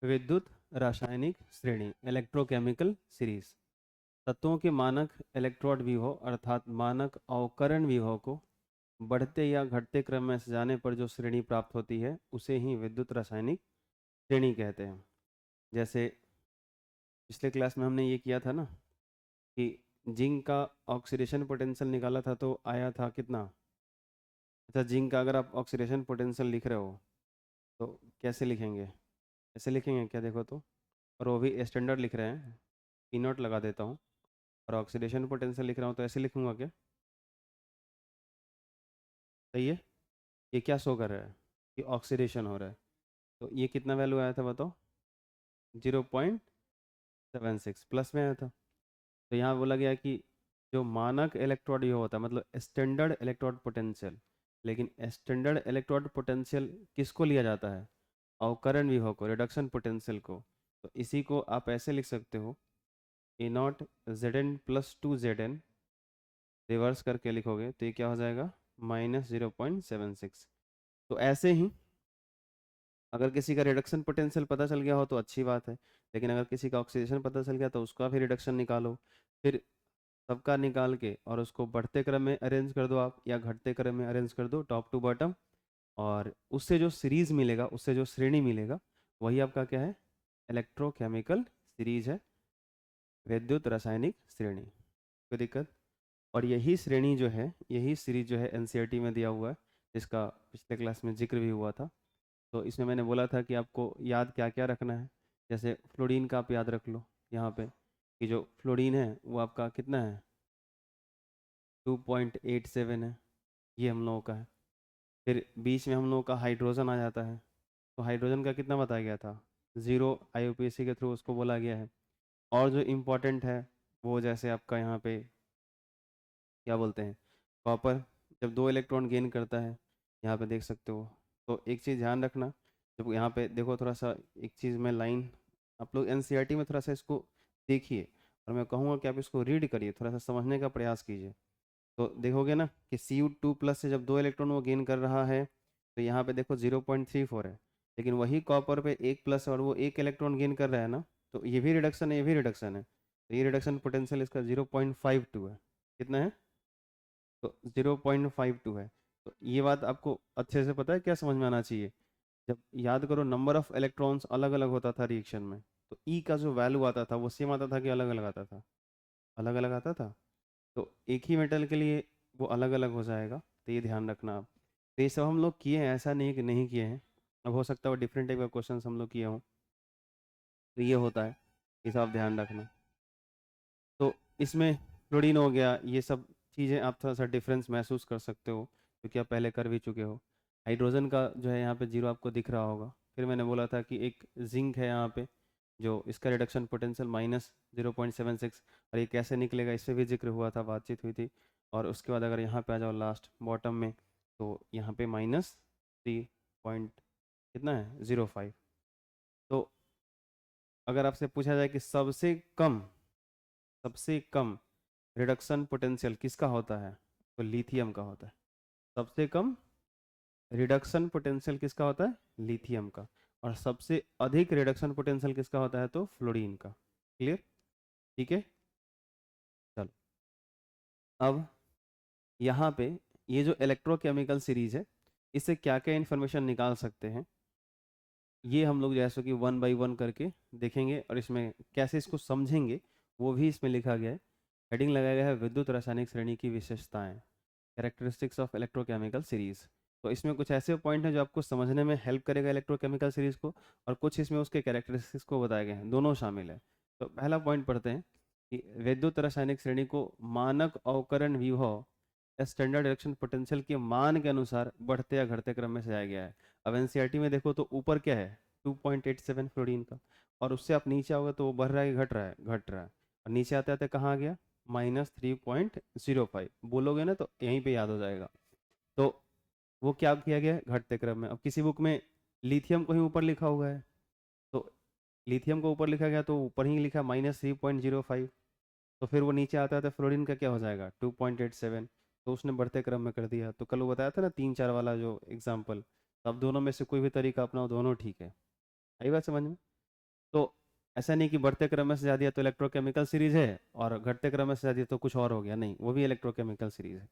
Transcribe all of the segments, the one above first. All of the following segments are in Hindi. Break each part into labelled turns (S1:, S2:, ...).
S1: विद्युत रासायनिक श्रेणी इलेक्ट्रोकेमिकल सीरीज। तत्वों के मानक इलेक्ट्रोड विभव अर्थात मानक अवकरण विभव को बढ़ते या घटते क्रम में सजाने पर जो श्रेणी प्राप्त होती है उसे ही विद्युत रासायनिक श्रेणी कहते हैं। जैसे पिछले क्लास में हमने ये किया था ना कि जिंक का ऑक्सीडेशन पोटेंशियल निकाला था तो आया था कितना। अच्छा, जिंक का अगर आप ऑक्सीडेशन पोटेंशियल लिख रहे हो तो कैसे लिखेंगे? ऐसे लिखेंगे क्या? देखो तो, और वो भी स्टैंडर्ड लिख रहे हैं, पी नॉट लगा देता हूँ। और ऑक्सीडेशन पोटेंशियल लिख रहा हूँ तो ऐसे लिखूंगा क्या? सही है। ये क्या शो कर रहा है कि ऑक्सीडेशन हो रहा है। तो ये कितना वैल्यू आया था बताओ? 0.76 प्लस में आया था। तो यहाँ बोला गया कि जो मानक इलेक्ट्रोड ये होता है मतलब स्टैंडर्ड इलेक्ट्रोड पोटेंशियल, लेकिन स्टैंडर्ड इलेक्ट्रोड पोटेंशियल किसको लिया जाता है? अवकरण विभव को, रिडक्शन पोटेंशियल को। तो इसी को आप ऐसे लिख सकते हो, A not Z N plus two Z N, reverse करके लिखोगे तो ये क्या हो जाएगा? -0.76। तो ऐसे ही अगर किसी का रिडक्शन पोटेंशियल पता चल गया हो तो अच्छी बात है, लेकिन अगर किसी का ऑक्सीडेशन पता चल गया तो उसका भी रिडक्शन निकालो। फिर सबका निकाल के और उसको बढ़ते क्रम में अरेंज कर दो आप, या घटते क्रम में अरेंज कर दो टॉप टू बॉटम। और उससे जो सीरीज मिलेगा, उससे जो श्रेणी मिलेगा, वही आपका क्या है? इलेक्ट्रोकेमिकल सीरीज है, विद्युत रासायनिक श्रेणी। कोई दिक्कत? और यही श्रेणी जो है, यही सीरीज जो है एनसीईआरटी में दिया हुआ है, जिसका पिछले क्लास में जिक्र भी हुआ था। तो इसमें मैंने बोला था कि आपको याद क्या क्या रखना है। जैसे फ्लोरीन का आप याद रख लो यहाँ पे, कि जो फ्लोरीन है वो आपका कितना है? 2.87 है, ये हम लोगों का है। फिर बीच में हम लोगों का हाइड्रोजन आ जाता है। तो हाइड्रोजन का कितना बताया गया था? 0, आईयूपीएसी के थ्रू उसको बोला गया है। और जो इम्पोर्टेंट है वो जैसे आपका यहाँ पे क्या बोलते हैं, कॉपर जब 2 इलेक्ट्रॉन गेन करता है, यहाँ पे देख सकते हो। तो एक चीज़ ध्यान रखना, जब यहाँ पे देखो थोड़ा सा, एक चीज़ में लाइन, आप लोग एनसीईआरटी में थोड़ा सा इसको देखिए, और मैं कहूँगा कि आप इसको रीड करिए, थोड़ा सा समझने का प्रयास कीजिए। तो देखोगे ना कि Cu2+ से जब 2 इलेक्ट्रॉन वो गेन कर रहा है तो यहाँ पे देखो 0.34 है, लेकिन वही कॉपर पे 1+ और वो 1 इलेक्ट्रॉन गेन कर रहा है ना, तो ये भी रिडक्शन है, ये भी रिडक्शन है। तो ये रिडक्शन पोटेंशियल इसका 0.52 है। कितना है? तो 0.52 है। तो ये बात आपको अच्छे से पता है, क्या समझ में आना चाहिए? जब याद करो नंबर ऑफ इलेक्ट्रॉन्स अलग अलग होता था रिएक्शन में, तो ई का जो वैल्यू आता था वो सेम आता था कि अलग अलग आता था? अलग अलग आता था। तो एक ही मेटल के लिए वो अलग अलग हो जाएगा, तो ये ध्यान रखना आप। तो ये सब हम लोग किए हैं, ऐसा नहीं कि नहीं किए हैं। अब हो सकता है वो डिफरेंट टाइप का क्वेश्चन हम लोग किए हों। तो ये होता है, ये सब आप ध्यान रखना। तो इसमें क्लोरीन हो गया, ये सब चीज़ें आप थोड़ा सा डिफरेंस महसूस कर सकते हो क्योंकि आप पहले कर भी चुके हो। हाइड्रोजन का जो है यहाँ पे 0 आपको दिख रहा होगा। फिर मैंने बोला था कि एक जिंक है यहाँ पे, जो इसका रिडक्शन पोटेंशियल -0.76। और ये कैसे निकलेगा इससे भी जिक्र हुआ था, बातचीत हुई थी। और उसके बाद अगर यहाँ पे आ जाओ लास्ट बॉटम में, तो यहाँ पे -3 पॉइंट कितना है, 0.5। तो अगर आपसे पूछा जाए कि सबसे कम रिडक्शन पोटेंशियल किसका होता है, तो लिथियम का होता है। सबसे कम रिडक्शन पोटेंशियल किसका होता है? लिथियम का। और सबसे अधिक रिडक्शन पोटेंशियल किसका होता है? तो फ्लोरीन का। क्लियर? ठीक है। चलो, अब यहाँ पे ये जो इलेक्ट्रोकेमिकल सीरीज है, इससे क्या क्या इन्फॉर्मेशन निकाल सकते हैं, ये हम लोग जैसे कि 1 बाई 1 करके देखेंगे, और इसमें कैसे इसको समझेंगे वो भी इसमें लिखा गया है। हेडिंग लगाया गया है विद्युत रासायनिक श्रेणी की विशेषताएं, कैरेक्टरिस्टिक्स ऑफ इलेक्ट्रोकेमिकल सीरीज। तो इसमें कुछ ऐसे पॉइंट हैं जो आपको समझने में हेल्प करेगा इलेक्ट्रोकेमिकल सीरीज को, और कुछ इसमें उसके कैरेक्टरिस्टिक्स को बताए गए हैं, दोनों शामिल है। तो पहला पॉइंट पढ़ते हैं कि विद्युत रासायनिक श्रेणी को मानक अवकरण विभव स्टैंडर्ड रिडक्शन पोटेंशियल के मान के अनुसार बढ़ते या घटते क्रम में सजाया गया है। अब एनसीईआरटी में देखो तो ऊपर क्या है? 2.87 फ्लोरीन का। और उससे आप नीचे आओगे तो वो बढ़ रहा है कि घट रहा है? घट रहा है। और नीचे आते आते कहाँ आ गया? -3.05। बोलोगे ना तो यहीं पे याद हो जाएगा। तो वो क्या किया गया है? घटते क्रम में। अब किसी बुक में लिथियम को ही ऊपर लिखा हुआ है, तो लिथियम को ऊपर लिखा गया तो ऊपर ही लिखा -3.05। तो फिर वो नीचे आता है तो फ्लोरीन का क्या हो जाएगा? 2.87। तो उसने बढ़ते क्रम में कर दिया। तो कल वो बताया था ना 3 4 वाला जो एग्जाम्पल, तो अब दोनों में से कोई भी तरीका अपनाओ, दोनों ठीक है। आई बात समझ में? तो ऐसा नहीं कि बढ़ते क्रम में सजा दिया तो इलेक्ट्रोकेमिकल सीरीज है और घटते क्रम में सजा दिया तो कुछ और हो गया, नहीं, वो भी इलेक्ट्रोकेमिकल सीरीज है।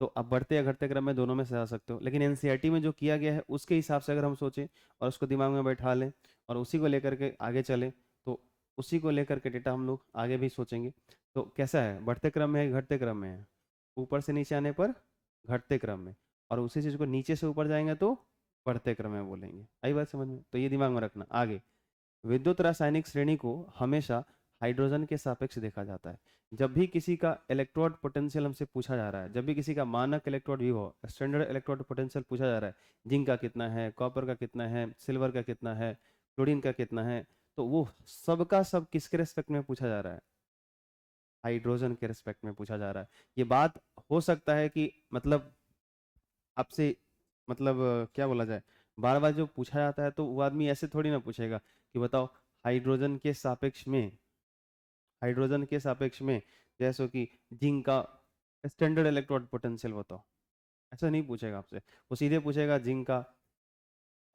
S1: तो आप बढ़ते या घटते क्रम में दोनों में सजा सकते हो, लेकिन एनसीईआरटी में जो किया गया है उसके हिसाब से अगर हम सोचें और उसको दिमाग में बैठा लें और उसी को लेकर के आगे चलें, तो उसी को लेकर के डेटा हम लोग आगे भी सोचेंगे। तो कैसा है, बढ़ते क्रम में है घटते क्रम में है? ऊपर से नीचे आने पर घटते क्रम में, और उसी चीज़ को नीचे से ऊपर जाएंगे तो बढ़ते क्रम में बोलेंगे। आई बात समझ में? तो ये दिमाग में रखना। आगे, विद्युत रासायनिक श्रेणी को हमेशा हाइड्रोजन के सापेक्ष देखा जाता है। जब भी किसी का इलेक्ट्रोड पोटेंशियल हमसे पूछा जा रहा है, जब भी किसी का मानक इलेक्ट्रोड विभव स्टैंडर्ड इलेक्ट्रोड पोटेंशियल पूछा जा रहा है, जिंक का कितना है, कॉपर का कितना है, सिल्वर का कितना है, क्लोरीन का कितना है, तो वो सबका सब किसके रेस्पेक्ट में पूछा जा रहा है? हाइड्रोजन के रेस्पेक्ट में पूछा जा रहा है। ये बात हो सकता है कि मतलब आपसे मतलब क्या बोला जाए, बार बार जो पूछा जाता है तो वो आदमी ऐसे थोड़ी ना पूछेगा कि बताओ हाइड्रोजन के सापेक्ष में, हाइड्रोजन के सापेक्ष में जैसे कि जिंक का स्टैंडर्ड इलेक्ट्रोड पोटेंशियल बताओ, ऐसा नहीं पूछेगा आपसे। वो सीधे पूछेगा जिंक का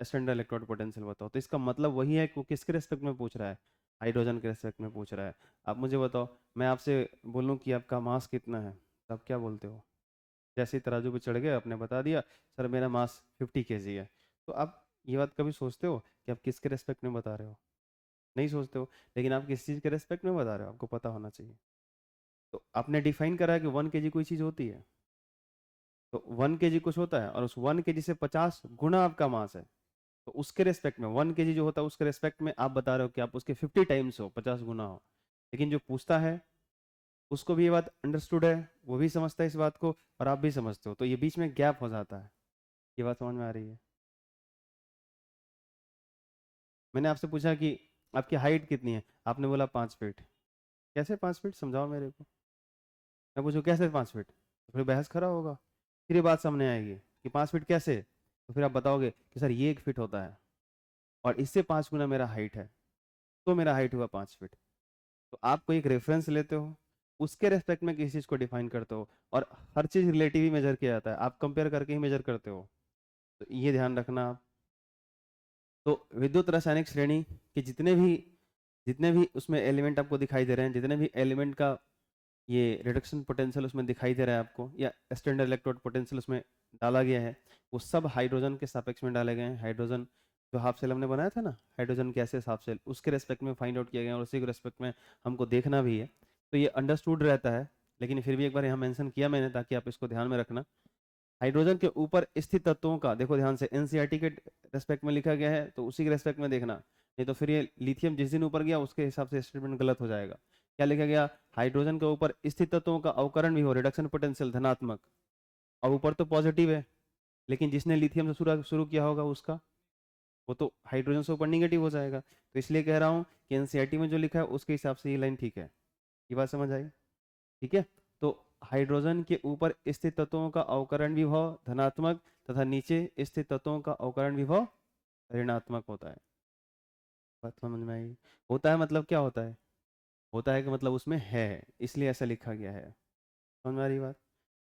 S1: स्टैंडर्ड इलेक्ट्रोड पोटेंशियल बताओ। तो इसका मतलब वही है कि वो किसके रेस्पेक्ट में पूछ रहा है? हाइड्रोजन के रेस्पेक्ट में पूछ रहा है। आप मुझे बताओ, मैं आपसे बोलूँ कि आपका मास कितना है, तब क्या बोलते हो? जैसे ही तराजू पे चढ़ गए आपने बता दिया सर मेरा मास 50 kg है। तो आप ये बात कभी सोचते हो कि आप किसके रेस्पेक्ट में बता रहे हो? नहीं सोचते हो, लेकिन आप किस चीज़ के रेस्पेक्ट में बता रहे हो आपको पता होना चाहिए। तो आपने डिफाइन करा है कि 1 kg कोई चीज़ होती है, तो 1 kg कुछ होता है और उस 1 kg से 50 गुना आपका मास है, तो उसके रेस्पेक्ट में 1 kg जो होता है उसके रेस्पेक्ट में आप बता रहे हो कि आप उसके 50 टाइम्स हो, 50 गुना हो। लेकिन जो पूछता है उसको भी ये बात अंडरस्टूड है, वो भी समझता है इस बात को और आप भी समझते हो, तो ये बीच में गैप हो जाता है। ये बात समझ में आ रही है? मैंने आपसे पूछा कि आपकी हाइट कितनी है, आपने बोला 5 फीट। कैसे 5 फीट, समझाओ मेरे को। मैं पूछूं कैसे 5 फीट, तो फिर बहस खड़ा होगा, फिर ये बात सामने आएगी कि 5 फीट कैसे, तो फिर आप बताओगे कि सर ये 1 फीट होता है और इससे 5 गुना मेरा हाइट है, तो मेरा हाइट हुआ 5 फीट। तो आपको एक रेफरेंस लेते हो, उसके रेस्पेक्ट में किसी चीज़ को डिफाइन करते हो, और हर चीज़ रिलेटिव ही मेजर किया जाता है, आप कंपेयर करके ही मेजर करते हो। तो ये ध्यान रखना आप। तो विद्युत रासायनिक श्रेणी के जितने भी उसमें एलिमेंट आपको दिखाई दे रहे हैं, जितने भी एलिमेंट का ये रिडक्शन पोटेंशियल उसमें दिखाई दे रहा है आपको, या स्टैंडर्ड इलेक्ट्रोड पोटेंशियल उसमें डाला गया है, वो सब हाइड्रोजन के सापेक्ष में डाले गए हैं। हाइड्रोजन जो हाफ सेल हमने बनाया था ना, हाइड्रोजन गैसेस हाफ सेल, उसके रेस्पेक्ट में फाइंड आउट किया गया और उसी के रेस्पेक्ट में हमको देखना भी है। तो ये अंडरस्टूड रहता है, लेकिन फिर भी एक बार यहाँ मेंशन किया मैंने ताकि आप इसको ध्यान में रखना। हाइड्रोजन के ऊपर स्थित तत्वों का देखो ध्यान से, एनसीईआरटी के रेस्पेक्ट में लिखा गया है तो उसी के रेस्पेक्ट में देखना, नहीं तो फिर ये लिथियम जिस दिन ऊपर गया उसके हिसाब से स्टेटमेंट गलत हो जाएगा। क्या लिखा गया? हाइड्रोजन के ऊपर स्थित तत्वों का अवकरण भी हो, रिडक्शन पोटेंशियल धनात्मक, और ऊपर तो पॉजिटिव है, लेकिन जिसने लिथियम से शुरू शुरू किया होगा उसका, वो तो हाइड्रोजन से ऊपर निगेटिव हो जाएगा। तो इसलिए कह रहा हूँ कि एनसीईआरटी में जो लिखा है उसके हिसाब से ये लाइन ठीक है। ये बात समझ आई? ठीक है। तो हाइड्रोजन के ऊपर स्थित तत्वों का अवकरण विभव धनात्मक तथा नीचे स्थित तत्वों का अवकरण विभव ऋणात्मक होता है। बात समझ में आई? होता है मतलब क्या होता है? होता है कि मतलब उसमें है, इसलिए ऐसा लिखा गया है। समझ में आ रही बात?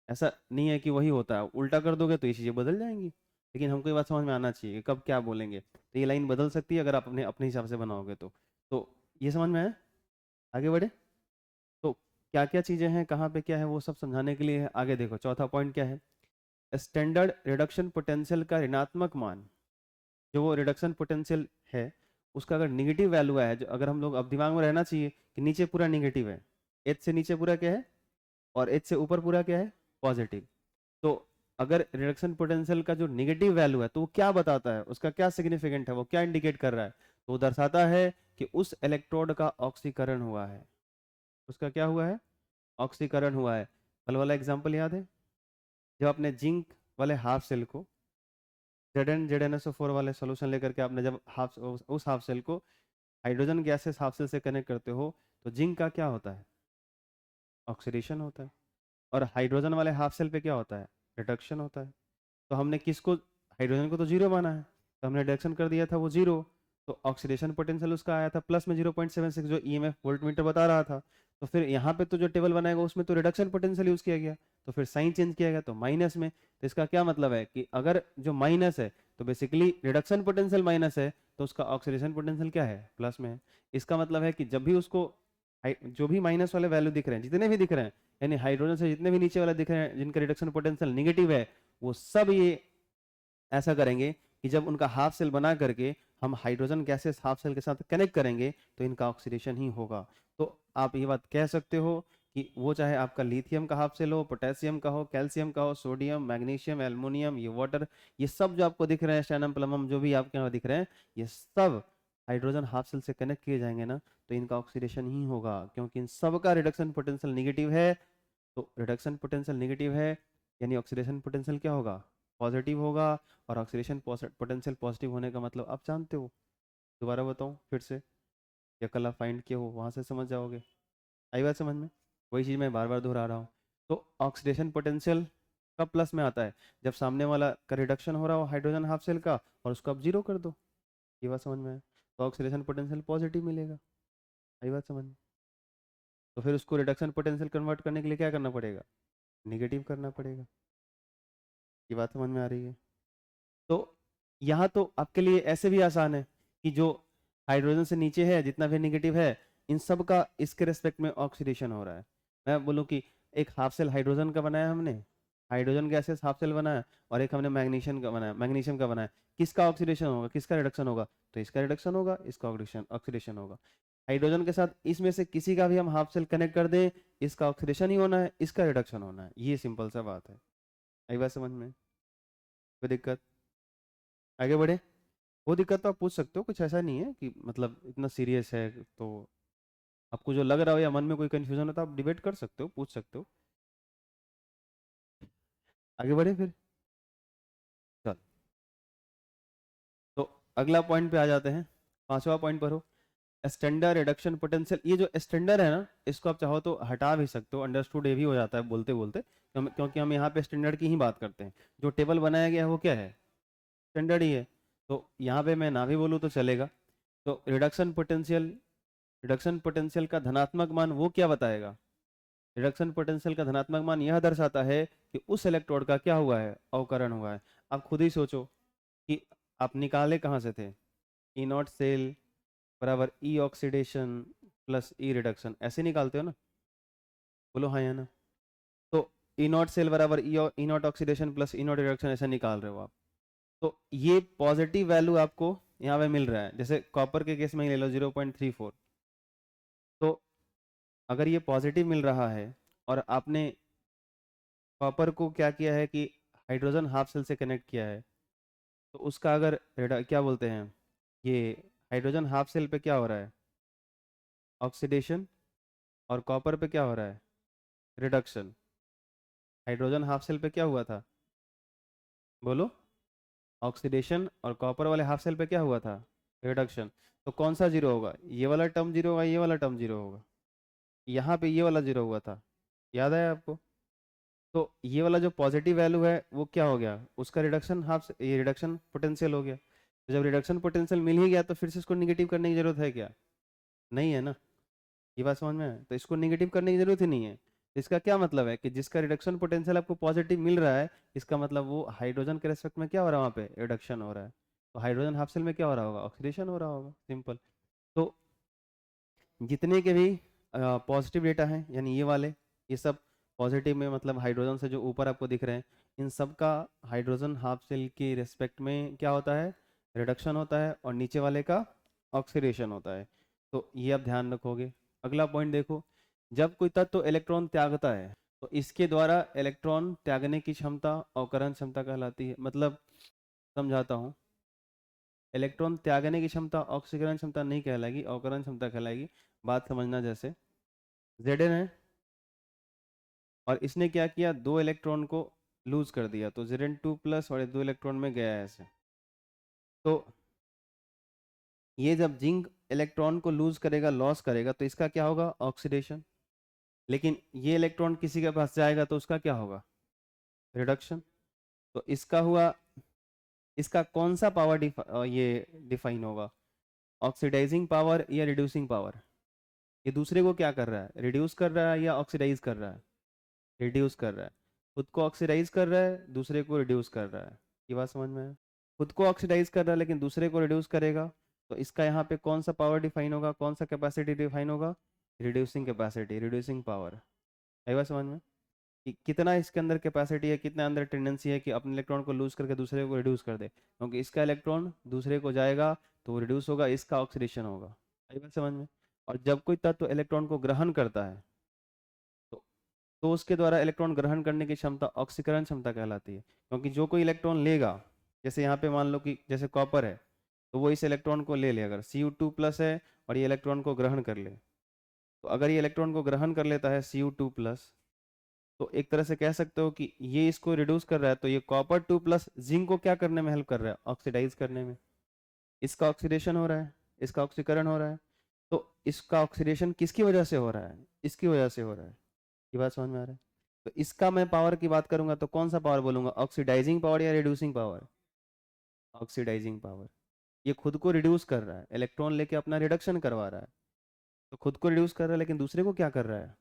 S1: ऐसा नहीं है कि वही होता है, उल्टा कर दोगे तो ये चीज़ें बदल जाएंगी। लेकिन हमको ये बात समझ में आना चाहिए कि कब क्या बोलेंगे, तो ये लाइन बदल सकती है अगर आप अपने अपने हिसाब से बनाओगे तो ये समझ में आया? आगे बढ़े। तो क्या क्या चीज़ें हैं, कहाँ पे क्या है, वो सब समझाने के लिए है। आगे देखो चौथा पॉइंट क्या है, स्टैंडर्ड रिडक्शन पोटेंशियल का ऋणात्मक मान, जो वो रिडक्शन पोटेंशियल है उसका अगर निगेटिव वैल्यू है, जो अगर हम लोग, अब दिमाग में रहना चाहिए कि नीचे पूरा निगेटिव है, एच से नीचे पूरा क्या है और एच से ऊपर पूरा क्या है, पॉजिटिव। तो अगर रिडक्शन पोटेंशियल का जो निगेटिव वैल्यू है तो वो क्या बताता है, उसका क्या सिग्निफिकेंट है, वो क्या इंडिकेट कर रहा है? तो वो दर्शाता है कि उस इलेक्ट्रोड का ऑक्सीकरण हुआ है। उसका क्या हुआ है? ऑक्सीकरण हुआ है। कल वाला एग्जाम्पल याद है, जब आपने जिंक वाले हाफ सेल को ZnSO4 वाले सोल्यूशन लेकर के आपने जब उस हाफ सेल को हाइड्रोजन गैसेस हाफ सेल से कनेक्ट करते हो, तो जिंक का क्या होता है? ऑक्सीडेशन होता है। और हाइड्रोजन वाले हाफ सेल पे क्या होता है? रिडक्शन होता है। तो हमने किसको, हाइड्रोजन को तो जीरो माना है, तो हमने रिडक्शन कर दिया था वो जीरो, तो ऑक्सीडेशन पोटेंशियल उसका आया था प्लस में 0.76 जो ईएमएफ वोल्टमीटर बता रहा था। तो फिर यहाँ पे तो जो टेबल बनाएगा उसमें तो रिडक्शन पोटेंशियल यूज किया गया, तो फिर साइन चेंज किया गया तो माइनस में। तो इसका क्या मतलब है कि अगर जो माइनस है तो बेसिकली रिडक्शन पोटेंशियल माइनस है, तो उसका ऑक्सीडेशन पोटेंशियल क्या है, प्लस में है। इसका मतलब है कि जब भी उसको जो भी माइनस वाले वैल्यू दिख रहे हैं, जितने भी दिख रहे हैं, यानी हाइड्रोजन से जितने भी नीचे वाले दिख रहे हैं जिनका रिडक्शन पोटेंशियल निगेटिव है, वो सब ये ऐसा करेंगे कि जब उनका हाफ सेल बना करके हम हाइड्रोजन गैसेस हाफ सेल के साथ कनेक्ट करेंगे तो इनका ऑक्सीडेशन ही होगा। तो आप ये बात कह सकते हो कि वो चाहे आपका लिथियम का हाफ सेल हो, पोटेशियम का हो, कैल्शियम का हो, सोडियम, मैग्नीशियम, एल्युमिनियम, ये वाटर, ये सब जो आपको दिख रहे हैं, स्टैनम प्लमम जो भी आपके यहाँ दिख रहे हैं, ये सब हाइड्रोजन हाफ सेल से कनेक्ट किए जाएंगे ना, तो इनका ऑक्सीडेशन ही होगा, क्योंकि इन सब का रिडक्शन पोटेंशियल निगेटिव है। तो रिडक्शन पोटेंशियल निगेटिव है यानी ऑक्सीडेशन पोटेंशियल क्या होगा, पॉजिटिव होगा। और ऑक्सीडेशन पोटेंशियल पॉजिटिव होने का मतलब आप जानते हो, दोबारा बताऊं फिर से, या कल आप फाइंड किए हो वहां से समझ जाओगे। आई बात समझ में, वही चीज़ मैं बार बार दोहरा रहा हूँ। तो ऑक्सीडेशन पोटेंशियल कब प्लस में आता है, जब सामने वाला का रिडक्शन हो रहा हो हाइड्रोजन हाफ सेल का और उसको आप जीरो कर दो। ये बात समझ में है, तो ऑक्सीडेशन पोटेंशियल पॉजिटिव मिलेगा। आई बात समझ में, तो फिर उसको रिडक्शन पोटेंशियल कन्वर्ट करने के लिए क्या करना पड़ेगा, निगेटिव करना पड़ेगा। ये बात समझ में आ रही है। तो यहाँ तो आपके लिए ऐसे भी आसान है कि जो हाइड्रोजन से नीचे है जितना भी नेगेटिव है, इन सब का इसके रेस्पेक्ट में ऑक्सीडेशन हो रहा है। मैं बोलूँ कि एक हाफ सेल हाइड्रोजन का बनाया हमने, हाइड्रोजन गैसेस हाफ सेल बनाया, और एक हमने मैग्नीशियम का बनाया, मैग्नीशियम का बनाया, किसका ऑक्सीडेशन होगा, किसका रिडक्शन होगा, तो इसका रिडक्शन होगा, इसका ऑक्सीडेशन ऑक्सीडेशन होगा। हाइड्रोजन के साथ इसमें से किसी का भी हम हाफ सेल कनेक्ट कर दें, इसका ऑक्सीडेशन ही होना है, इसका रिडक्शन होना है, ये सिंपल सा बात है। आई बात समझ में, कोई दिक्कत, आगे बढ़े। वो दिक्कत तो आप पूछ सकते हो, कुछ ऐसा नहीं है कि मतलब इतना सीरियस है। तो आपको जो लग रहा हो या मन में कोई कंफ्यूजन हो तो आप डिबेट कर सकते हो, पूछ सकते हो। आगे बढ़े फिर, चल। तो अगला पॉइंट पे आ जाते हैं, पांचवा पॉइंट पर हो, स्टैंडर्ड रिडक्शन पोटेंशियल। ये जो स्टैंडर्ड है ना, इसको आप चाहो तो हटा भी सकते हो, अंडरस्टूड ये भी हो जाता है बोलते बोलते, क्योंकि हम यहाँ पे स्टैंडर्ड की ही बात करते हैं। जो टेबल बनाया गया है वो क्या है, स्टैंडर्ड ही है। तो यहाँ पे मैं ना भी बोलूँ तो चलेगा। तो रिडक्शन पोटेंशियल का धनात्मक मान वो क्या बताएगा, रिडक्शन पोटेंशियल का धनात्मक मान यह दर्शाता है कि उस इलेक्ट्रोड का क्या हुआ है, अवकरण हुआ है। आप खुद ही सोचो कि आप निकाले कहाँ से थे, ई नॉट सेल बराबर ई ऑक्सीडेशन प्लस ई रिडक्शन, ऐसे निकालते हो ना, बोलो हाँ या ना। तो ई नॉट सेल बराबर E naught oxidation plus E naught reduction ऐसा निकाल रहे हो आप। तो ये पॉजिटिव वैल्यू आपको यहाँ पे मिल रहा है, जैसे कॉपर के केस में ही ले लो 0.34। तो अगर ये पॉजिटिव मिल रहा है और आपने कॉपर को क्या किया है कि हाइड्रोजन हाफ सेल से कनेक्ट किया है, तो उसका अगर क्या बोलते हैं, ये हाइड्रोजन हाफ सेल पे क्या हो रहा है, ऑक्सीडेशन, और कॉपर पे क्या हो रहा है, रिडक्शन। हाइड्रोजन हाफ सेल पे क्या हुआ था, बोलो, ऑक्सीडेशन, और कॉपर वाले हाफ सेल पे क्या हुआ था, रिडक्शन। तो कौन सा जीरो होगा, ये वाला टर्म जीरो होगा, ये वाला टर्म जीरो होगा। यहाँ पे ये वाला जीरो हुआ था, याद है आपको। तो ये वाला जो पॉजिटिव वैल्यू है वो क्या हो गया, उसका रिडक्शन हाफ, ये रिडक्शन पोटेंशियल हो गया। तो जब रिडक्शन पोटेंशियल मिल ही गया तो फिर से इसको निगेटिव करने की जरूरत है क्या, नहीं है ना। ये बात समझ में है, तो इसको निगेटिव करने की जरूरत ही नहीं है। तो इसका क्या मतलब है कि जिसका रिडक्शन पोटेंशियल आपको पॉजिटिव मिल रहा है, इसका मतलब वो हाइड्रोजन के रेस्पेक्ट में क्या हो रहा है, वहाँ पे रिडक्शन हो रहा है। तो हाइड्रोजन हाफ सेल में क्या हो रहा होगा, ऑक्सीडेशन हो रहा होगा, सिंपल। तो जितने के भी पॉजिटिव डेटा हैं, यानी ये वाले, ये सब पॉजिटिव में मतलब हाइड्रोजन से जो ऊपर आपको दिख रहे हैं, इन सब का हाइड्रोजन हाफ सेल के रिस्पेक्ट में क्या होता है, रिडक्शन होता है, और नीचे वाले का ऑक्सीडेशन होता है। तो ये आप ध्यान रखोगे। अगला पॉइंट देखो, जब कोई तत्व इलेक्ट्रॉन त्यागता है तो इसके द्वारा इलेक्ट्रॉन त्यागने की क्षमता अवकरण क्षमता कहलाती है। मतलब समझाता हूँ, इलेक्ट्रॉन त्यागने की क्षमता ऑक्सीकरण क्षमता नहीं कहलाएगी, अवकरण क्षमता कहलाएगी। बात समझना, जैसे Zn है और इसने क्या किया, दो इलेक्ट्रॉन को लूज कर दिया, तो Zn2 प्लस और ये दो इलेक्ट्रॉन में गया है ऐसे। तो ये जब जिंक इलेक्ट्रॉन को लूज करेगा, लॉस करेगा, तो इसका क्या होगा, ऑक्सीडेशन। लेकिन ये इलेक्ट्रॉन किसी के पास जाएगा तो उसका क्या होगा, रिडक्शन। तो इसका हुआ, इसका कौन सा पावर ये डिफाइन होगा, ऑक्सीडाइजिंग पावर या रिड्यूसिंग पावर? ये दूसरे को क्या कर रहा है, रिड्यूस कर रहा है या ऑक्सीडाइज कर रहा है? रिड्यूस कर रहा है। खुद को ऑक्सीडाइज कर रहा है, दूसरे को रिड्यूस कर रहा है। ये बात समझ में है? खुद को ऑक्सीडाइज कर रहा है लेकिन दूसरे को रिड्यूस करेगा, तो इसका यहाँ पे कौन सा पावर डिफाइन होगा, कौन सा कैपेसिटी डिफाइन होगा? Reducing capacity, reducing power. आई बात समझ में? कि कितना इसके अंदर कैपेसिटी है, कितना अंदर टेंडेंसी है कि अपने इलेक्ट्रॉन को लूज करके दूसरे को रिड्यूस कर दे, क्योंकि इसका इलेक्ट्रॉन दूसरे को जाएगा तो वो रिड्यूस होगा, इसका ऑक्सीडेशन होगा। आई बात समझ में? और जब कोई तत्व इलेक्ट्रॉन को ग्रहण करता है तो उसके द्वारा इलेक्ट्रॉन ग्रहण करने की क्षमता ऑक्सीकरण क्षमता कहलाती है। क्योंकि जो कोई इलेक्ट्रॉन लेगा, जैसे यहाँ पे मान लो कि जैसे कॉपर है, तो वो इस इलेक्ट्रॉन को ले अगर Cu2+ है और ये इलेक्ट्रॉन को ग्रहण कर ले, तो अगर ये इलेक्ट्रॉन को ग्रहण कर लेता है Cu2+, तो एक तरह से कह सकते हो कि ये इसको रिड्यूस कर रहा है, तो ये Cu2+ जिंक को क्या करने में हेल्प कर रहा है, ऑक्सीडाइज करने में। इसका ऑक्सीडेशन हो रहा है, इसका ऑक्सीकरण हो रहा है। तो इसका ऑक्सीडेशन किसकी वजह से हो रहा है, इसकी वजह से हो रहा है। ये बात समझ में आ रहा है? तो इसका मैं पावर की बात करूंगा तो कौन सा पावर बोलूंगा, ऑक्सीडाइजिंग पावर या रिड्यूसिंग पावर? Oxidizing power. ये खुद को रिड्यूस कर रहा है, इलेक्ट्रॉन लेके अपना रिडक्शन करवा रहा है। तो खुद को रिड्यूस कर रहा है लेकिन दूसरे को क्या कर रहा है?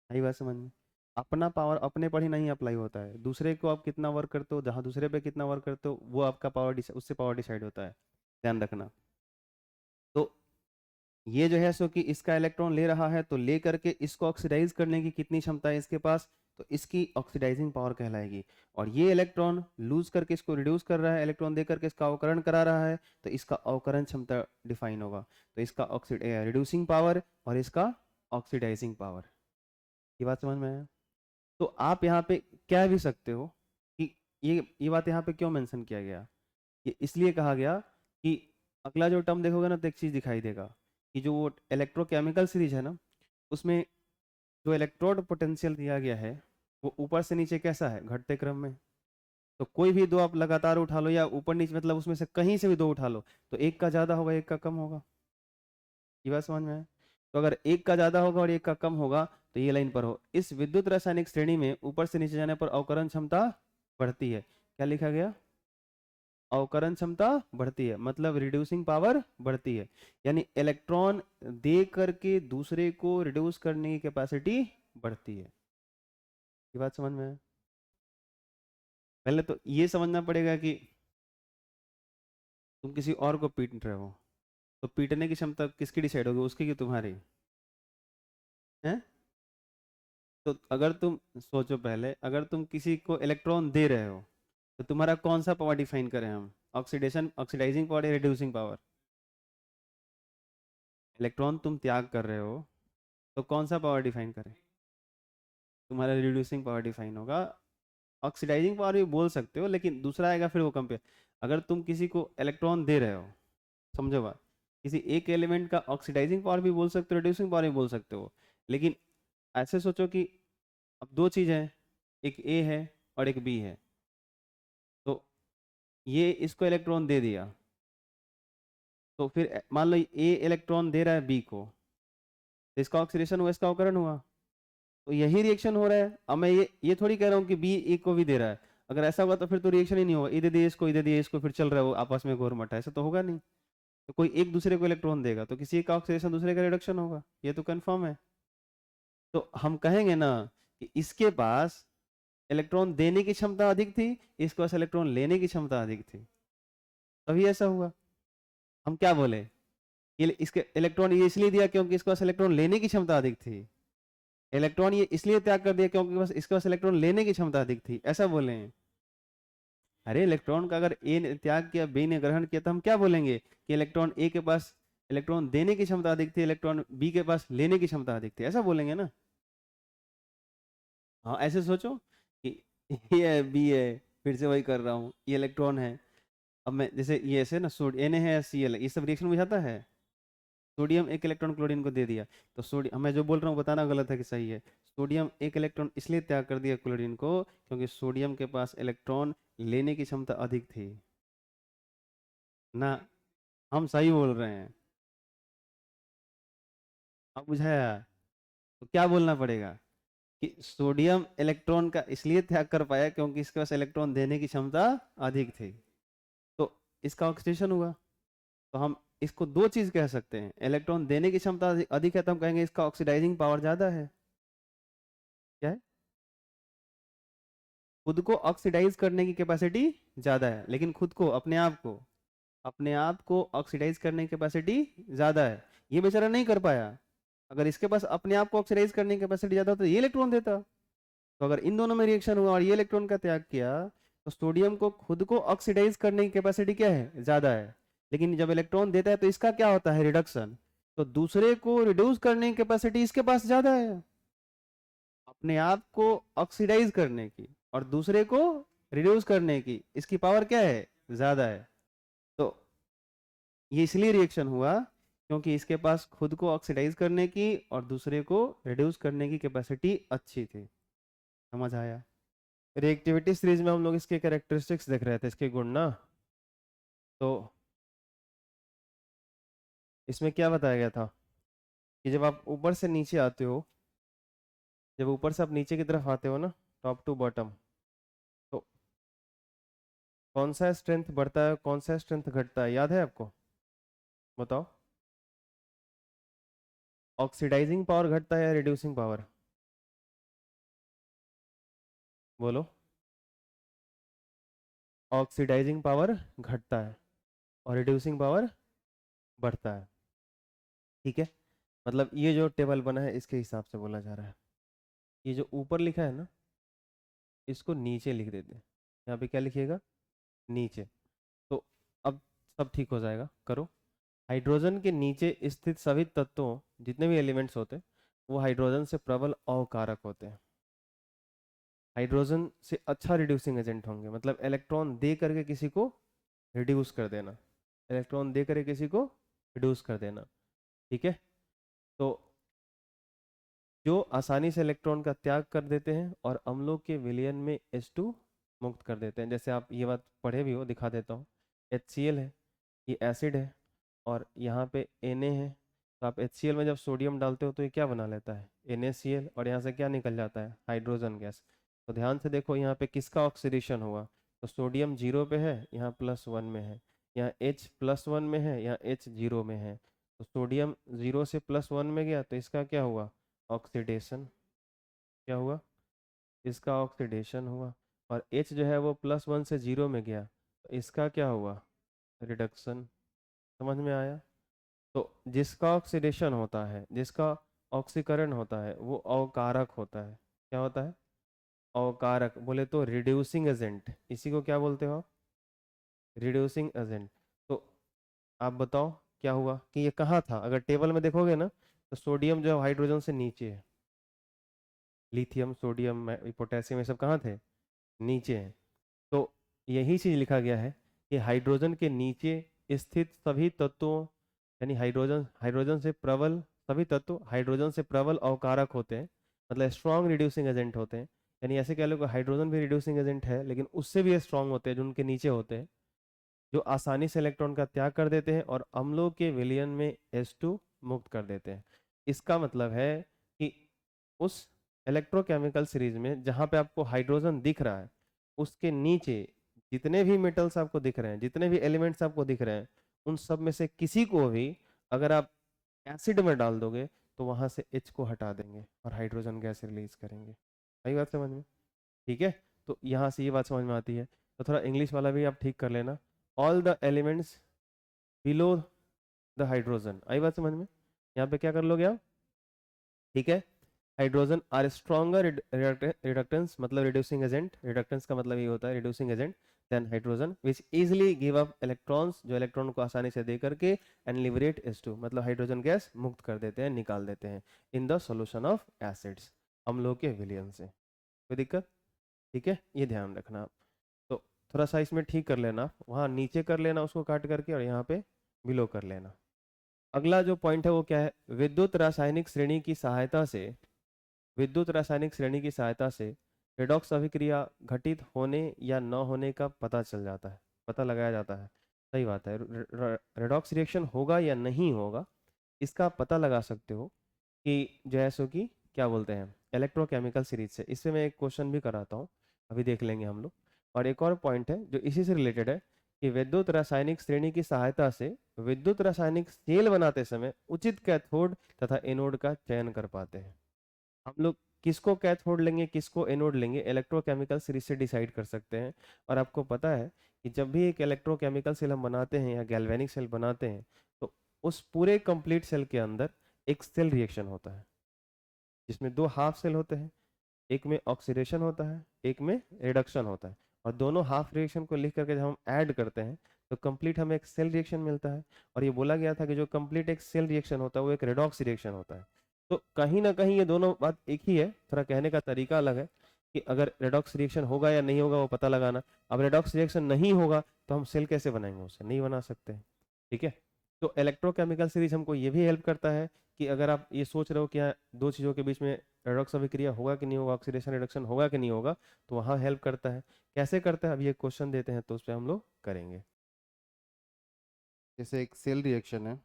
S1: यही बात समझ में? अपना पावर अपने पर ही नहीं अप्लाई होता है, दूसरे को आप कितना वर्क करते हो, जहाँ दूसरे पे कितना वर्क करते हो, वो आपका पावर, उससे पावर डिसाइड होता है। ध्यान रखना। तो ये जो है सो कि इसका इलेक्ट्रॉन ले रहा है, तो ले करके इसको ऑक्सीडाइज करने की कितनी क्षमता है इसके पास, तो इसकी ऑक्सीडाइजिंग पावर कहलाएगी। और ये इलेक्ट्रॉन लूज करके इसको रिड्यूस कर रहा है, इलेक्ट्रॉन दे करके इसका अवकरण करा रहा है, तो इसका अवकरण क्षमता डिफाइन होगा। तो इसका रिड्यूसिंग पावर और इसका ऑक्सीडाइजिंग पावर। ये बात समझ में आया? तो आप यहाँ पे कह भी सकते हो कि ये बात यहाँ पे क्यों मेंशन किया गया, ये इसलिए कहा गया कि अगला जो टर्म देखोगे ना तो एक चीज दिखाई देगा कि जो वो इलेक्ट्रोकेमिकल सीरीज है ना, उसमें जो इलेक्ट्रोड पोटेंशियल दिया गया है वो ऊपर से नीचे कैसा है, घटते क्रम में। तो कोई भी दो आप लगातार उठा लो या ऊपर नीचे, मतलब उसमें से कहीं से भी दो उठा लो, तो एक का ज्यादा होगा एक का कम होगा। ये बात समझ में है? तो अगर एक का ज्यादा होगा और एक का कम होगा तो ये लाइन पर हो, इस विद्युत रासायनिक श्रेणी में ऊपर से नीचे जाने पर अवकरण क्षमता बढ़ती है। क्या लिखा गया? अवकरण क्षमता बढ़ती है, मतलब रिड्यूसिंग पावर बढ़ती है, यानी इलेक्ट्रॉन दे करके दूसरे को रिड्यूस करने की कैपेसिटी बढ़ती है। ये बात समझ में है? पहले तो ये समझना पड़ेगा कि तुम किसी और को पीट रहे हो, तो पीटने की क्षमता किसकी डिसाइड होगी, उसकी कि तुम्हारी है? तो अगर तुम सोचो पहले, अगर तुम किसी को इलेक्ट्रॉन दे रहे हो तो तुम्हारा कौन सा पावर डिफाइन करें हम, ऑक्सीडेशन ऑक्सीडाइजिंग पावर या रिड्यूसिंग पावर? इलेक्ट्रॉन तुम त्याग कर रहे हो तो कौन सा पावर डिफाइन करें? तुम्हारा रिड्यूसिंग पावर डिफाइन होगा। ऑक्सीडाइजिंग पावर भी बोल सकते हो लेकिन दूसरा आएगा फिर वो कंपेयर। अगर तुम किसी को इलेक्ट्रॉन दे रहे हो, समझो बात, किसी एक एलिमेंट का ऑक्सीडाइजिंग पावर भी बोल सकते हो, रिड्यूसिंग पावर भी बोल सकते हो, लेकिन ऐसे सोचो कि अब दो चीज़ है, एक ए है और एक बी है, तो ये इसको इलेक्ट्रॉन दे दिया, तो फिर मान लो ए इलेक्ट्रॉन दे रहा है बी को, तो इसका ऑक्सीडेशन हुआ, इसका अवकरण हुआ, तो यही रिएक्शन हो रहा है। अब मैं ये थोड़ी कह रहा हूँ कि बी ए को भी दे रहा है, अगर ऐसा होगा तो फिर तो रिएक्शन ही नहीं होगा, इधर दिए इसको इधर दिए इसको, फिर चल रहा है वो आपस में घोर मटा, ऐसा तो होगा नहीं। तो कोई एक दूसरे को इलेक्ट्रॉन देगा तो किसी का ऑक्सीडेशन दूसरे का रिडक्शन होगा, ये तो कंफर्म है। तो हम कहेंगे ना कि इसके पास इलेक्ट्रॉन देने की क्षमता अधिक थी, इसके पास इलेक्ट्रॉन लेने की क्षमता अधिक थी, तभी ऐसा हुआ। हम क्या बोले, ये इसके इलेक्ट्रॉन ये इसलिए दिया क्योंकि इसके पास इलेक्ट्रॉन लेने की क्षमता अधिक थी, इलेक्ट्रॉन ये इसलिए त्याग कर दिया क्योंकि बस इसके पास इलेक्ट्रॉन लेने की क्षमता अधिक थी, ऐसा बोले हैं। अरे इलेक्ट्रॉन का अगर ए ने त्याग किया बी ने ग्रहण किया तो हम क्या बोलेंगे कि इलेक्ट्रॉन ए के पास इलेक्ट्रॉन देने की क्षमता अधिक थी, इलेक्ट्रॉन बी के पास लेने की क्षमता अधिक थी, ऐसा बोलेंगे ना। हाँ ऐसे सोचो कि ये है बी है, फिर से वही कर रहा हूँ, ये इलेक्ट्रॉन है। अब मैं जैसे ये ऐसे ना सोडियम एन है सी एल, ये सब रिएक्शन बुझाता है। सोडियम एक इलेक्ट्रॉन क्लोरीन को दे दिया, तो सोडियम, मैं जो बोल रहा हूँ बताना गलत है कि सही है, सोडियम एक इलेक्ट्रॉन इसलिए त्याग कर दिया क्लोरीन को क्योंकि सोडियम के पास इलेक्ट्रॉन लेने की क्षमता अधिक थी ना। हम सही बोल रहे हैं। अब बुझाया? तो क्या बोलना पड़ेगा कि सोडियम इलेक्ट्रॉन का इसलिए त्याग कर पाया क्योंकि इसके पास इलेक्ट्रॉन देने की क्षमता अधिक थी, तो इसका ऑक्सीडेशन हुआ। तो हम इसको दो चीज कह सकते हैं, इलेक्ट्रॉन देने की क्षमता अधिक है तो हम कहेंगे इसका ऑक्सीडाइजिंग पावर ज्यादा है। क्या है? खुद को ऑक्सीडाइज करने की कैपेसिटी ज्यादा है, लेकिन खुद को अपने आप को ऑक्सीडाइज करने की कैपेसिटी ज्यादा है। ये बेचारा नहीं कर पाया। अगर इसके पास अपने आप को ऑक्सीडाइज करने की कैपेसिटी ज्यादा होता तो ये इलेक्ट्रॉन देता। तो अगर इन दोनों में रिएक्शन हुआ और ये इलेक्ट्रॉन का त्याग किया, तो सोडियम को खुद को ऑक्सीडाइज करने की कैपेसिटी क्या है? ज्यादा है। लेकिन जब इलेक्ट्रॉन देता है तो इसका क्या होता है? रिडक्शन। तो दूसरे को रिड्यूस करने की कैपेसिटी इसके पास ज्यादा है, अपने आप को ऑक्सीडाइज करने की, और दूसरे को रिड्यूस करने की इसकी पावर क्या है? ज्यादा है। तो ये इसलिए रिएक्शन हुआ क्योंकि इसके पास खुद को ऑक्सीडाइज करने की और दूसरे को रिड्यूस करने की कैपेसिटी अच्छी थी। समझ आया? रिएक्टिविटी सीरीज में हम लोग इसके कैरेक्टरिस्टिक्स देख रहे थे, इसके गुण ना। तो इसमें क्या बताया गया था कि जब आप ऊपर से नीचे आते हो, जब ऊपर से आप नीचे की तरफ आते हो ना, टॉप टू बॉटम, तो कौन सा स्ट्रेंथ बढ़ता है, कौन सा स्ट्रेंथ घटता है, याद है आपको? बताओ। ऑक्सीडाइजिंग पावर घटता है या रिड्यूसिंग पावर? बोलो। ऑक्सीडाइजिंग पावर घटता है और रिड्यूसिंग पावर बढ़ता है। ठीक है, मतलब ये जो टेबल बना है इसके हिसाब से बोला जा रहा है। ये जो ऊपर लिखा है ना, इसको नीचे लिख देते हैं। यहाँ पे क्या लिखिएगा? नीचे। तो अब सब ठीक हो जाएगा, करो। हाइड्रोजन के नीचे स्थित सभी तत्वों, जितने भी एलिमेंट्स होते हैं, वो हाइड्रोजन से प्रबल अवकारक होते हैं। हाइड्रोजन से अच्छा रिड्यूसिंग एजेंट होंगे, मतलब इलेक्ट्रॉन दे करके किसी को रिड्यूस कर देना, इलेक्ट्रॉन दे करके किसी को रिड्यूस कर देना। ठीक है, तो जो आसानी से इलेक्ट्रॉन का त्याग कर देते हैं और अम्लों के विलयन में H2 मुक्त कर देते हैं। जैसे आप ये बात पढ़े भी हो, दिखा देता हूँ। HCl है, ये एसिड है, और यहाँ पे Na है। तो आप HCl में जब सोडियम डालते हो तो ये क्या बना लेता है? NaCl, और यहाँ से क्या निकल जाता है? Hydrogen gas. तो ध्यान से देखो यहाँ पे किसका ऑक्सीडेशन हुआ। तो सोडियम 0 पे है, यहाँ +1 में है, यहाँ H +1 में है, यहाँ H 0 में है। तो सोडियम 0 से +1 में गया तो इसका क्या हुआ? ऑक्सीडेशन। क्या हुआ? इसका ऑक्सीडेशन हुआ। और H जो है वो +1 से 0 में गया तो इसका क्या हुआ? रिडक्शन। समझ में आया? तो जिसका ऑक्सीडेशन होता है, जिसका ऑक्सीकरण होता है, वो अवकारक होता है। क्या होता है? अवकारक। बोले तो रिड्यूसिंग एजेंट, इसी को क्या बोलते हो? Reducing agent. तो आप बताओ क्या हुआ कि ये कहाँ था? अगर टेबल में देखोगे ना, तो सोडियम जो है हाइड्रोजन से नीचे है, लिथियम, सोडियम, पोटेशियम, ये सब कहाँ थे? नीचे हैं। तो यही चीज लिखा गया है कि हाइड्रोजन के नीचे स्थित सभी तत्वों, यानी हाइड्रोजन हाइड्रोजन से प्रबल, सभी तत्व हाइड्रोजन से प्रबल अवकारक होते हैं, मतलब स्ट्रॉन्ग रिड्यूसिंग एजेंट होते हैं। यानी ऐसे कह लो कि हाइड्रोजन भी रिड्यूसिंग एजेंट है, लेकिन उससे भी स्ट्रॉन्ग होते हैं जो उनके नीचे होते हैं, जो आसानी से इलेक्ट्रॉन का त्याग कर देते हैं और अम्लों के विलयन में H2 मुक्त कर देते हैं। इसका मतलब है कि उस इलेक्ट्रोकेमिकल सीरीज में जहाँ पे आपको हाइड्रोजन दिख रहा है, उसके नीचे जितने भी मेटल्स आपको दिख रहे हैं, जितने भी एलिमेंट्स आपको दिख रहे हैं, उन सब में से किसी को भी अगर आप एसिड में डाल दोगे तो वहां से H को हटा देंगे और हाइड्रोजन गैस रिलीज करेंगे। सही बात समझ में? ठीक है, तो यहाँ से ये बात समझ में आती है। तो थोड़ा इंग्लिश वाला भी आप ठीक कर लेना। All the elements below the hydrogen, आई बात समझ में? यहाँ पे क्या कर लोगे आप? ठीक है, हाइड्रोजन आर स्ट्रॉन्गर रिडक्टेंस, मतलब रिड्यूसिंग एजेंट, रिडक्टेंस का मतलब ये होता है reducing agent, then hydrogen which easily give up electrons, जो इलेक्ट्रॉन को आसानी से दे करके एंड लिबरेट H2, मतलब हाइड्रोजन गैस मुक्त कर देते हैं, निकाल देते हैं in the solution of acids, अम्लों के विलयन से। कोई दिक्कत? ठीक है, ये ध्यान रखना आप। तो थोड़ा सा इसमें ठीक कर लेना, वहाँ नीचे कर लेना उसको काट करके, और यहाँ पे बिलो कर लेना। अगला जो पॉइंट है वो क्या है? विद्युत रासायनिक श्रेणी की सहायता से, विद्युत रासायनिक श्रेणी की सहायता से रेडॉक्स अभिक्रिया घटित होने या न होने का पता चल जाता है, पता लगाया जाता है। सही बात है, रेडॉक्स रिएक्शन होगा या नहीं होगा इसका आप पता लगा सकते हो कि जैसो कि क्या बोलते हैं, इलेक्ट्रोकेमिकल सीरीज से। इससे मैं एक क्वेश्चन भी कराता हूँ, अभी देख लेंगे हम लोग। और एक और पॉइंट है जो इसी से रिलेटेड है कि विद्युत रासायनिक श्रेणी की सहायता से विद्युत रासायनिक सेल बनाते समय उचित कैथोड तथा एनोड का चयन कर पाते हैं। हम लोग किसको कैथोड लेंगे किसको एनोड लेंगे इलेक्ट्रोकेमिकल सीरीज से डिसाइड कर सकते हैं। और आपको पता है कि जब भी एक इलेक्ट्रोकेमिकल सेल हम बनाते हैं या गैल्वेनिक सेल बनाते हैं तो उस पूरे कंप्लीट सेल के अंदर एक सेल रिएक्शन होता है जिसमें दो हाफ सेल होते हैं, एक में ऑक्सीडेशन होता है एक में रिडक्शन होता है। और दोनों हाफ रिएक्शन को लिख करके जब हम ऐड करते हैं तो कंप्लीट हमें एक सेल रिएक्शन मिलता है। और ये बोला गया था कि जो कंप्लीट एक सेल रिएक्शन होता है वो एक रेडॉक्स रिएक्शन होता है। तो कहीं ना कहीं ये दोनों बात एक ही है, थोड़ा कहने का तरीका अलग है कि अगर रेडॉक्स रिएक्शन होगा या नहीं होगा वो पता लगाना। अब रेडॉक्स रिएक्शन नहीं होगा तो हम सेल कैसे बनाएंगे, उसे नहीं बना सकते हैं। ठीक है, तो इलेक्ट्रोकेमिकल सीरीज हमको ये भी हेल्प करता है कि अगर आप ये सोच रहे हो कि हाँ दो चीज़ों के बीच में रेडॉक्स अभिक्रिया होगा कि नहीं होगा, ऑक्सीडेशन रिडक्शन होगा कि नहीं होगा, तो वहाँ हेल्प करता है। कैसे करता है, अब ये क्वेश्चन देते हैं तो उस पर हम लोग करेंगे। जैसे एक सेल रिएक्शन है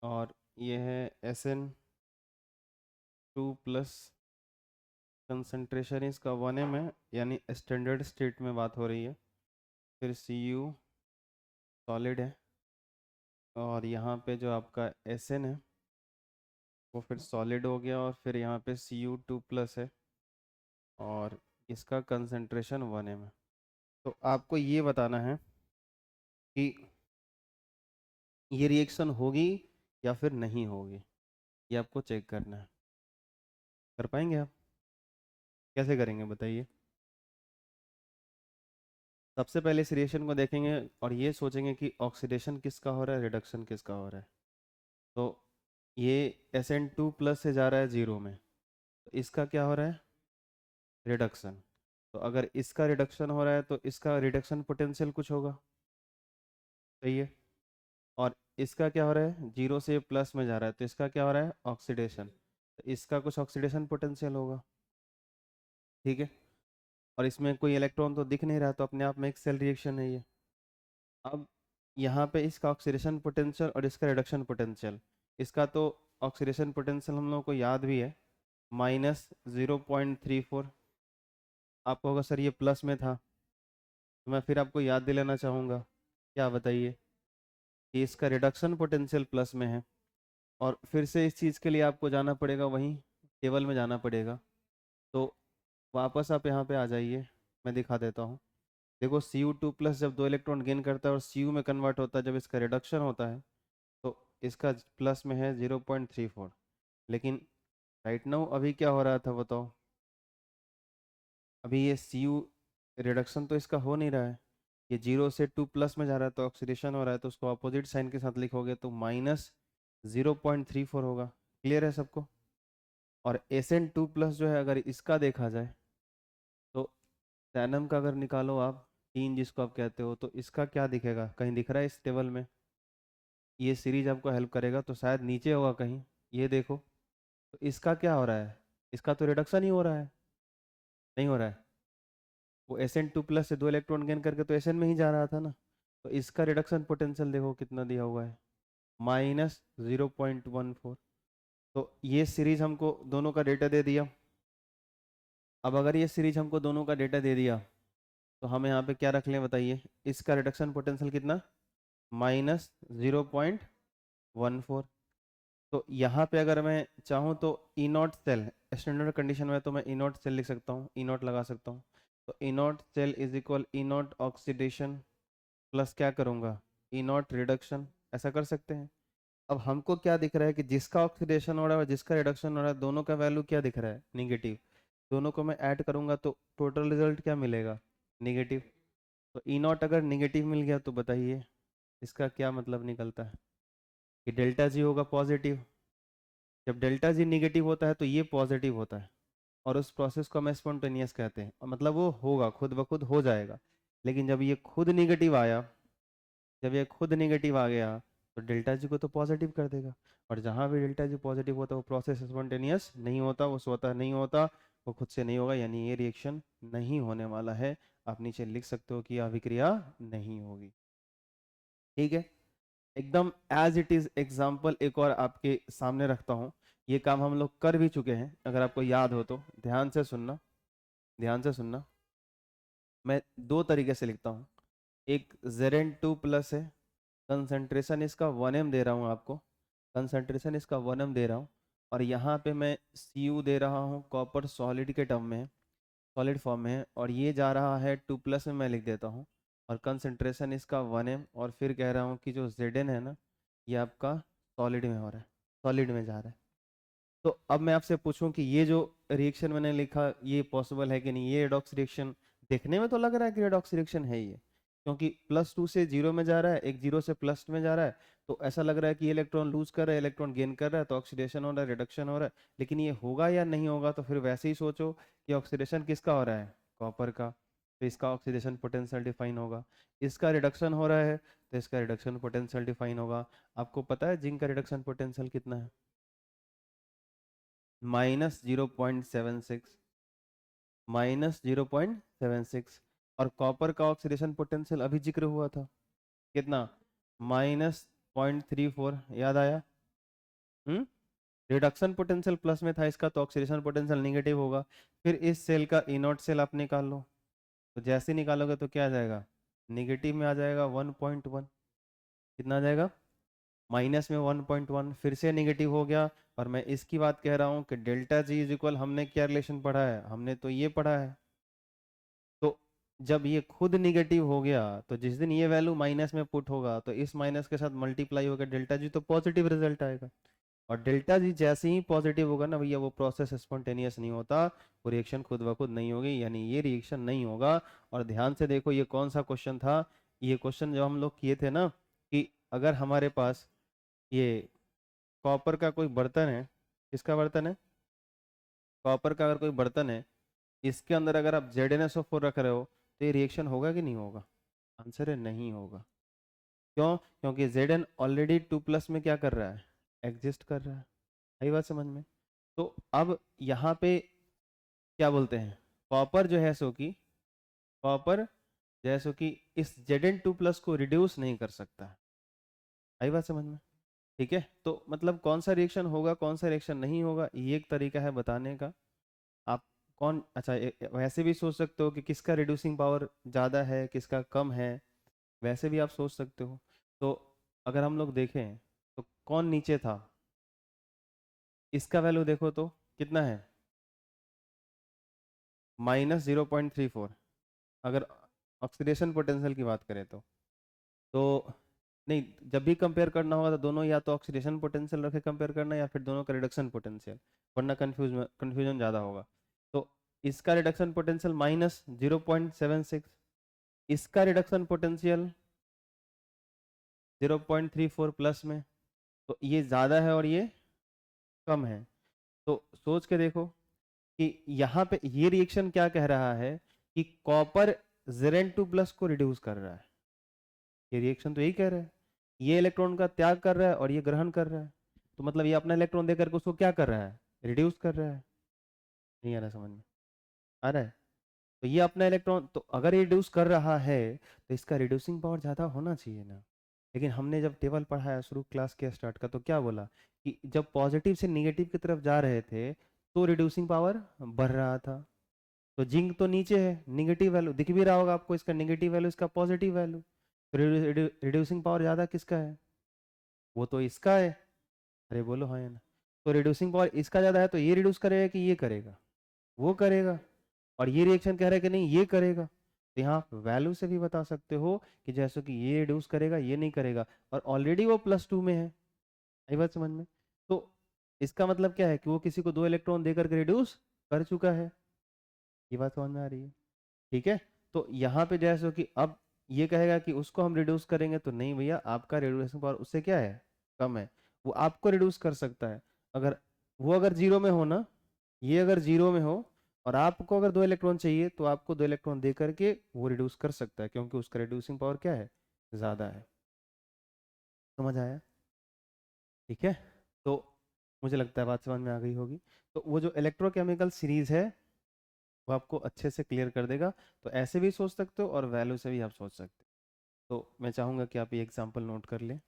S1: और ये है SN2+, कंसंट्रेशन इसका 1m है यानी स्टैंडर्ड स्टेट में बात हो रही है। फिर Cu सॉलिड है और यहाँ पे जो आपका Sn है वो फिर सॉलिड हो गया और फिर यहाँ पे Cu2+ है और इसका कंसंट्रेशन 1m है। तो आपको ये बताना है कि ये रिएक्शन होगी या फिर नहीं होगी, ये आपको चेक करना है। कर पाएंगे आप? कैसे करेंगे बताइए। सबसे पहले इस रिएक्शन को देखेंगे और ये सोचेंगे कि ऑक्सीडेशन किसका हो रहा है, रिडक्शन किसका हो रहा है। तो ये Sn2+ से जा रहा है 0 में, तो इसका क्या हो रहा है, रिडक्शन। तो अगर इसका रिडक्शन हो रहा है तो इसका रिडक्शन पोटेंशियल कुछ होगा, सही है। और इसका क्या हो रहा है, 0 से प्लस में जा रहा है तो इसका क्या हो रहा है, ऑक्सीडेशन। तो इसका कुछ ऑक्सीडेशन पोटेंशियल होगा, ठीक है। और इसमें कोई इलेक्ट्रॉन तो दिख नहीं रहा तो अपने आप में एक सेल रिएक्शन है ये। अब यहाँ पे इसका ऑक्सीडेशन पोटेंशियल और इसका रिडक्शन पोटेंशियल, इसका तो ऑक्सीडेशन पोटेंशियल हम लोगों को याद भी है, -0.34। आपको होगा सर ये प्लस में था, तो मैं फिर आपको याद दिलाना चाहूँगा, क्या बताइए, कि इसका रिडक्शन पोटेंशियल प्लस में है। और फिर से इस चीज़ के लिए आपको जाना पड़ेगा, वहीं टेबल में जाना पड़ेगा। तो वापस आप यहाँ पे आ जाइए, मैं दिखा देता हूँ। देखो Cu2+ जब 2 इलेक्ट्रॉन गेन करता है और Cu में कन्वर्ट होता है, जब इसका रिडक्शन होता है तो इसका प्लस में है 0.34। लेकिन राइट नाउ अभी क्या हो रहा था बताओ, अभी ये Cu रिडक्शन तो इसका हो नहीं रहा है, ये 0 से 2+ में जा रहा है तो ऑक्सीडेशन हो रहा है, तो उसको अपोजिट साइन के साथ लिखोगे तो -0.34 होगा। क्लियर है सबको। और Sn2+ जो है अगर इसका देखा जाए तो टैनम का अगर निकालो आप, टीन जिसको आप कहते हो, तो इसका क्या दिखेगा, कहीं दिख रहा है इस टेबल में? ये सीरीज आपको हेल्प करेगा तो शायद नीचे होगा कहीं, ये देखो। तो इसका क्या हो रहा है, इसका तो रिडक्शन ही हो रहा है, नहीं हो रहा है। वो Sn2+ से 2 इलेक्ट्रॉन गेन करके तो Sn में ही जा रहा था ना। तो इसका रिडक्शन पोटेंशियल देखो कितना दिया हुआ है, -0.14। तो ये सीरीज हमको दोनों का डेटा दे दिया। अब अगर ये सीरीज हमको दोनों का डेटा दे दिया तो हम यहाँ पे क्या रख लें बताइए, इसका रिडक्शन पोटेंशियल कितना, -0.14। तो यहाँ पे अगर मैं चाहूँ तो E naught cell, standard condition में तो मैं ई नॉट सेल लिख सकता हूँ, ई नॉट लगा सकता हूँ। तो E naught cell is equal E naught oxidation plus क्या करूँगा, ई नॉट रिडक्शन, ऐसा कर सकते हैं। अब हमको क्या दिख रहा है कि जिसका ऑक्सीडेशन हो रहा है और जिसका रिडक्शन हो रहा है दोनों का वैल्यू क्या दिख रहा है, निगेटिव। दोनों को मैं ऐड करूँगा तो टोटल रिजल्ट क्या मिलेगा, निगेटिव। तो ई नॉट अगर निगेटिव मिल गया तो बताइए इसका क्या मतलब निकलता है, कि डेल्टा जी होगा पॉजिटिव। जब डेल्टा जी निगेटिव होता है तो ये पॉजिटिव होता है और उस प्रोसेस को हम स्पॉन्टेनियस कहते हैं, और मतलब वो होगा, खुद ब खुद हो जाएगा। लेकिन जब ये खुद निगेटिव आया, जब ये खुद निगेटिव आ गया तो डेल्टा जी को तो पॉजिटिव कर देगा। और जहाँ भी डेल्टा जी पॉजिटिव होता है वो प्रोसेस स्पॉन्टेनियस नहीं होता, वो स्वतः नहीं होता, वो खुद से नहीं होगा, यानी ये रिएक्शन नहीं होने वाला है। आप नीचे लिख सकते हो कि अभिक्रिया नहीं होगी। ठीक है, एकदम एज इट इज एग्जाम्पल एक और आपके सामने रखता हूँ। ये काम हम लोग कर भी चुके हैं, अगर आपको याद हो तो ध्यान से सुनना, ध्यान से सुनना। मैं दो तरीके से लिखता हूँ। एक Zn2 प्लस है, कंसंट्रेशन इसका 1m दे रहा हूँ आपको, कंसंट्रेशन इसका 1m दे रहा हूँ, और यहाँ पे मैं Cu दे रहा हूँ, कॉपर सॉलिड के टर्म में है, सॉलिड फॉर्म में है, और ये जा रहा है 2 प्लस में मैं लिख देता हूँ, और कंसंट्रेशन इसका 1m, और फिर कह रहा हूँ कि जो Zn है ना, ये आपका सॉलिड में हो रहा है, सॉलिड में जा रहा है। तो अब मैं आपसे पूछूं कि ये जो रिएक्शन मैंने लिखा ये पॉसिबल है कि नहीं, ये रेडॉक्स रिएक्शन देखने में तो लग रहा है कि रेडॉक्स रिएक्शन है ये, क्योंकि +2 से 0 में जा रहा है, एक 0 से प्लस में जा रहा है, तो ऐसा लग रहा है कि ये इलेक्ट्रॉन लूज कर रहा है, इलेक्ट्रॉन गेन कर रहा है, तो ऑक्सीडेशन हो रहा है, रिडक्शन हो रहा है। लेकिन ये होगा या नहीं होगा, तो फिर वैसे ही सोचो कि ऑक्सीडेशन किसका हो रहा है, कॉपर का, तो इसका ऑक्सीडेशन पोटेंशियल डिफाइन होगा, इसका रिडक्शन हो रहा है तो इसका रिडक्शन पोटेंशियल डिफाइन होगा। आपको पता है जिंक का रिडक्शन पोटेंशियल कितना है, -0.76, -0.76, और कॉपर का ऑक्सीडेशन पोटेंशियल अभी जिक्र हुआ था कितना, -0.34, याद आया? रिडक्शन पोटेंशियल प्लस में था इसका, तो ऑक्सीडेशन पोटेंशियल नेगेटिव होगा। फिर इस सेल का E0 सेल आप निकाल लो, तो जैसे निकालोगे तो क्या आ जाएगा, नेगेटिव में आ जाएगा 1.1, कितना आ जाएगा, माइनस में 1.1, फिर से नेगेटिव हो गया। और मैं इसकी बात कह रहा हूँ कि डेल्टा जी इज इक्वल, हमने क्या रिलेशन पढ़ा है, हमने तो ये पढ़ा है, तो जब ये खुद निगेटिव हो गया तो जिस दिन ये वैल्यू माइनस में पुट होगा तो इस माइनस के साथ मल्टीप्लाई होगा डेल्टा जी, तो पॉजिटिव रिजल्ट आएगा। और डेल्टा जी जैसे ही पॉजिटिव होगा ना भैया, वो प्रोसेस स्पॉन्टेनियस नहीं होता, वो रिएक्शन खुद ब खुद नहीं होगी, यानी ये रिएक्शन नहीं होगा। और ध्यान से देखो ये कौन सा क्वेश्चन था, ये क्वेश्चन जो हम लोग किए थे ना, कि अगर हमारे पास ये कॉपर का कोई बर्तन है, किसका बर्तन है, कॉपर का अगर कोई बर्तन है, इसके अंदर अगर आप ZnSO4 रख रहे हो तो ये रिएक्शन होगा कि नहीं होगा, आंसर है नहीं होगा। क्यों, क्योंकि Zn ऑलरेडी 2 प्लस में क्या कर रहा है, एग्जिस्ट कर रहा है। आई बात समझ में? तो अब यहाँ पे क्या बोलते हैं, कॉपर जो है सो कि, कॉपर जैसो कि इस Zn2 प्लस को रिड्यूस नहीं कर सकता है। आई बात समझ में? ठीक है, तो मतलब कौन सा रिएक्शन होगा कौन सा रिएक्शन नहीं होगा, ये एक तरीका है बताने का। आप कौन, अच्छा वैसे भी सोच सकते हो कि किसका रिड्यूसिंग पावर ज़्यादा है किसका कम है, वैसे भी आप सोच सकते हो। तो अगर हम लोग देखें तो कौन नीचे था, इसका वैल्यू देखो तो कितना है, -0.34, अगर ऑक्सीडेशन पोटेंशियल की बात करें तो नहीं, जब भी कंपेयर करना होगा तो दोनों या तो ऑक्सीडेशन पोटेंशियल रखे कंपेयर करना, या फिर दोनों का रिडक्शन पोटेंशियल, वरना कंफ्यूजन ज़्यादा होगा। तो इसका रिडक्शन पोटेंशियल -0.76, इसका रिडक्शन पोटेंशियल 0.34 प्लस में, तो ये ज़्यादा है और ये कम है। तो सोच के देखो कि यहाँ पे ये रिएक्शन क्या कह रहा है कि कॉपर Zn2 प्लस को रिड्यूस कर रहा है, ये रिएक्शन तो यही कह रहा है, ये इलेक्ट्रॉन का त्याग कर रहा है और ये ग्रहण कर रहा है, तो मतलब ये अपना इलेक्ट्रॉन देकर के उसको क्या कर रहा है, रिड्यूस कर रहा है। नहीं आ रहा समझ में, आ रहा है? तो ये अपना इलेक्ट्रॉन, तो अगर ये रिड्यूस कर रहा है तो इसका रिड्यूसिंग पावर ज़्यादा होना चाहिए ना। लेकिन हमने जब टेबल पढ़ाया शुरू क्लास के स्टार्ट का, तो क्या बोला कि जब पॉजिटिव से निगेटिव की तरफ जा रहे थे तो रिड्यूसिंग पावर बढ़ रहा था। तो जिंक तो नीचे है, निगेटिव वैल्यू दिख भी रहा होगा आपको, इसका निगेटिव वैल्यू इसका पॉजिटिव वैल्यू, रिड्यूसिंग पावर ज़्यादा किसका है, वो तो इसका है। अरे बोलो हाँ या ना। तो रिड्यूसिंग पावर इसका ज़्यादा है, तो ये रिड्यूस करेगा कि ये करेगा, वो करेगा, और ये रिएक्शन कह रहा है कि नहीं ये करेगा। तो यहाँ वैल्यू से भी बता सकते हो कि जैसे कि ये रिड्यूस करेगा ये नहीं करेगा, और ऑलरेडी वो +2 में है। आई बात समझ में? तो इसका मतलब क्या है कि वो किसी को 2 इलेक्ट्रॉन देकर के रिड्यूस कर चुका है। ये बात समझ में आ रही है? ठीक है, तो यहाँ पे जैसे कि अब ये कहेगा कि उसको हम रिड्यूस करेंगे, तो नहीं भैया, आपका रिड्यूसिंग पावर उससे क्या है, कम है, वो आपको रिड्यूस कर सकता है। अगर वो अगर 0 में हो ना, ये अगर 0 में हो और आपको अगर 2 इलेक्ट्रॉन चाहिए, तो आपको 2 इलेक्ट्रॉन दे करके वो रिड्यूस कर सकता है, क्योंकि उसका रिड्यूसिंग पावर क्या है, ज़्यादा है। समझ आया? ठीक है, तो मुझे लगता है बात समझ में आ गई होगी। तो वो जो इलेक्ट्रोकेमिकल सीरीज है वो आपको अच्छे से क्लियर कर देगा। तो ऐसे भी सोच सकते हो और वैल्यू से भी आप सोच सकते हो। तो मैं चाहूँगा कि आप ये एग्जाम्पल नोट कर लें।